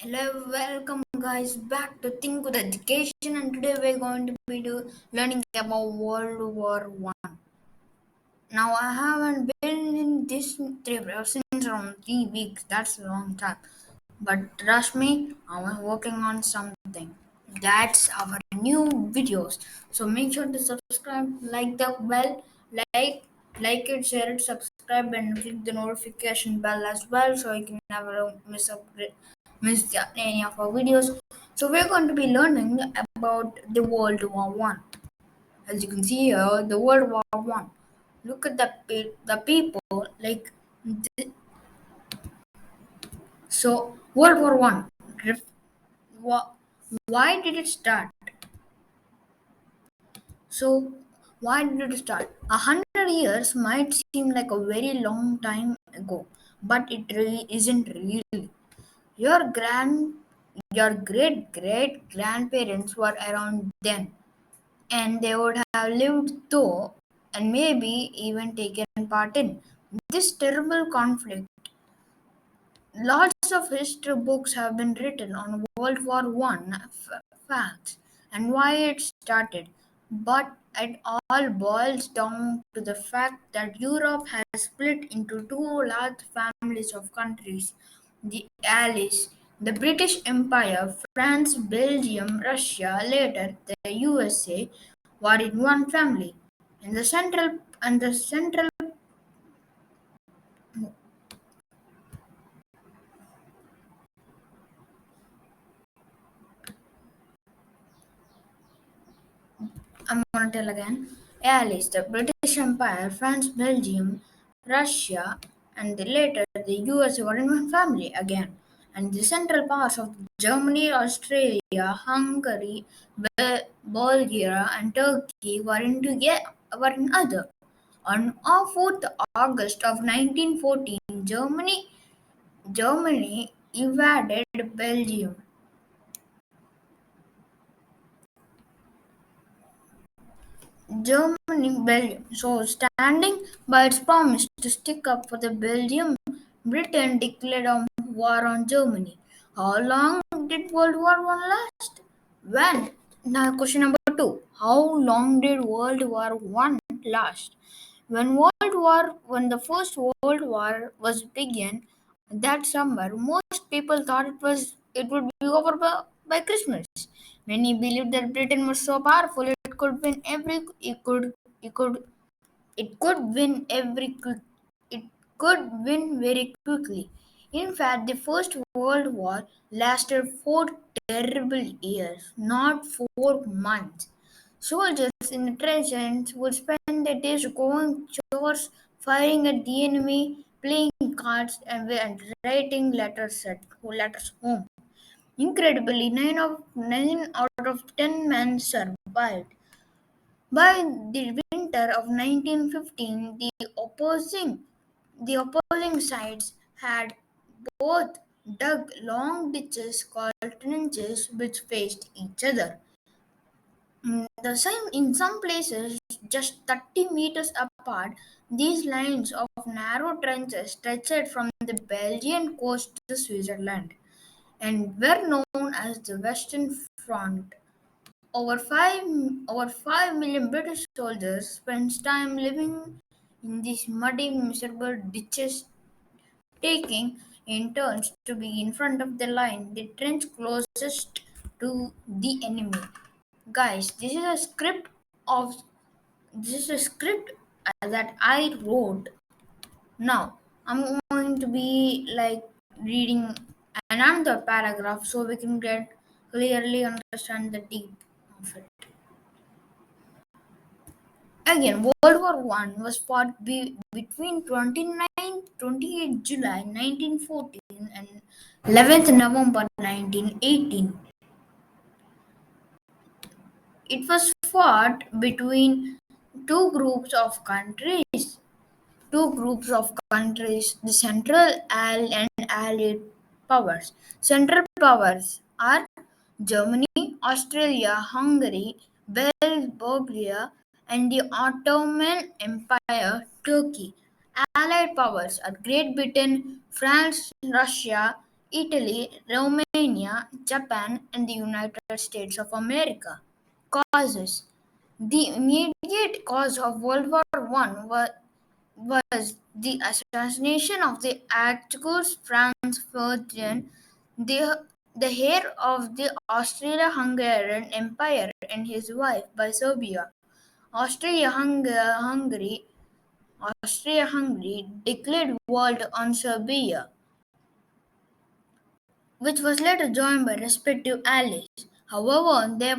Hello, welcome guys back to Think with Education, and today we're going to be learning about World War One. Now I haven't been in this trip since around 3 weeks. That's a long time, but trust me, I'm working on something. That's our new videos. So make sure to subscribe, like the bell, like like it, share it, subscribe, and click the notification bell as well, so you can never miss any of our videos. So we're going to be learning about the World War One. As you can see here, the World War One. Look at the people like so. World War One. Why did it start? So why did it start? 100 years might seem like a very long time ago, but it really isn't really. Your grand, your great grandparents were around then, and they would have lived through and maybe even taken part in this terrible conflict. Lots of history books have been written on World War One facts and why it started, but it all boils down to the fact that Europe has split into two large families of countries: the Allies, the British Empire, France, Belgium, Russia, later the USA, were in one family, and the central I'm gonna tell again. Allies, the British Empire, France, Belgium, Russia, and later the US were in one family again. And the central parts of Germany, Australia, Hungary, Bulgaria, and Turkey were in other. On 4th August of 1914, Germany invaded Belgium. Belgium. So, standing by its promise to stick up for the Belgium, Britain declared a war on Germany. How long did World War One last? When? Now, question number two. How long did World War One last? When the First World War was began that summer, most people thought it would be over by Christmas. Many believed that Britain was so powerful it could it could win every quick- it could win very quickly. In fact, the First World War lasted 4 terrible years, not 4 months. Soldiers in the trenches would spend their days going chores, firing at the enemy, playing cards, and writing letters home. Incredibly, nine out of 10 men survived. By the winter of 1915, the opposing sides had both dug long ditches called trenches which faced each other. In some places, just 30 meters apart, these lines of narrow trenches stretched from the Belgian coast to Switzerland and were known as the Western Front. Over 5 million British soldiers spent time living in these muddy, miserable ditches, taking in turns to be in front of the line, the trench closest to the enemy. Guys, of this is a script that I wrote. Now I'm going to be like reading another paragraph so we can get clearly understand the deep of it. Again, World War One was fought between 28 July 1914 and 11th November 1918. It was fought between two groups of countries. The Central and Allied powers. Central powers are Germany, Australia, Hungary, Bulgaria, and the Ottoman Empire, Turkey. Allied powers are Great Britain, France, Russia, Italy, Romania, Japan, and the United States of America. Causes. The immediate cause of World War I was the assassination of the Archduke Franz Ferdinand, the, the heir of the Austria-Hungarian Empire, and his wife by Serbia. Austria-Hungary Austria-Hungary declared war on Serbia, which was later joined by respective allies. However, there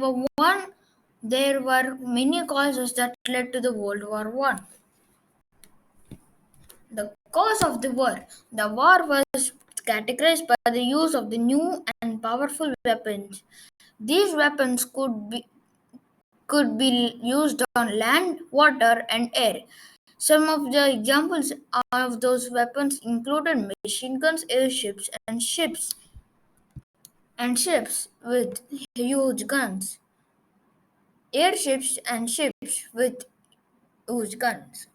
were many causes that led to the World War One. The cause of the war. The war was characterized by the use of the new and powerful weapons. These weapons could be used on land, water, and air. Some of the examples of those weapons included machine guns, airships, and ships with huge guns. Airships and ships with huge guns.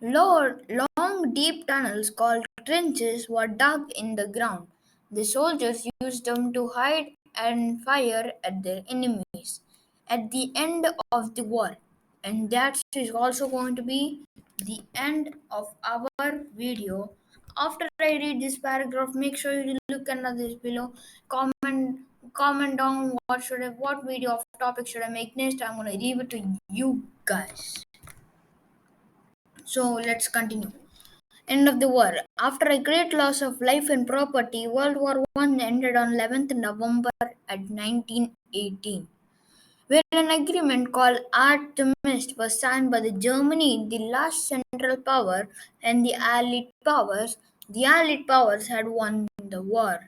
Long, deep tunnels called trenches were dug in the ground. The soldiers used them to hide and fire at their enemies at the end of the war. And that is also going to be the end of our video. After I read this paragraph, make sure you look under this below. Comment down what video of topic should I make next. I'm gonna leave it to you guys. So let's continue. End of the war. After a great loss of life and property, World War I ended on 11th November at 1918, where an agreement called Artemis was signed by the Germany, the last Central Power, and the Allied powers. The Allied powers had won the war.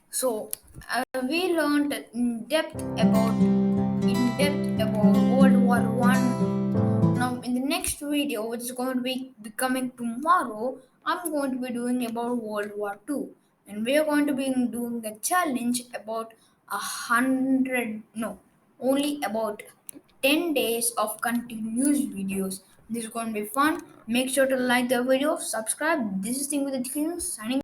So we learned in depth about World War One. Now, in the next video, which is going to be coming tomorrow, I'm going to be doing about World War Two, and we are going to be doing a challenge about 100, no, only about 10 days of continuous videos. This is going to be fun. Make sure to like the video, subscribe. This is Thing with Education signing.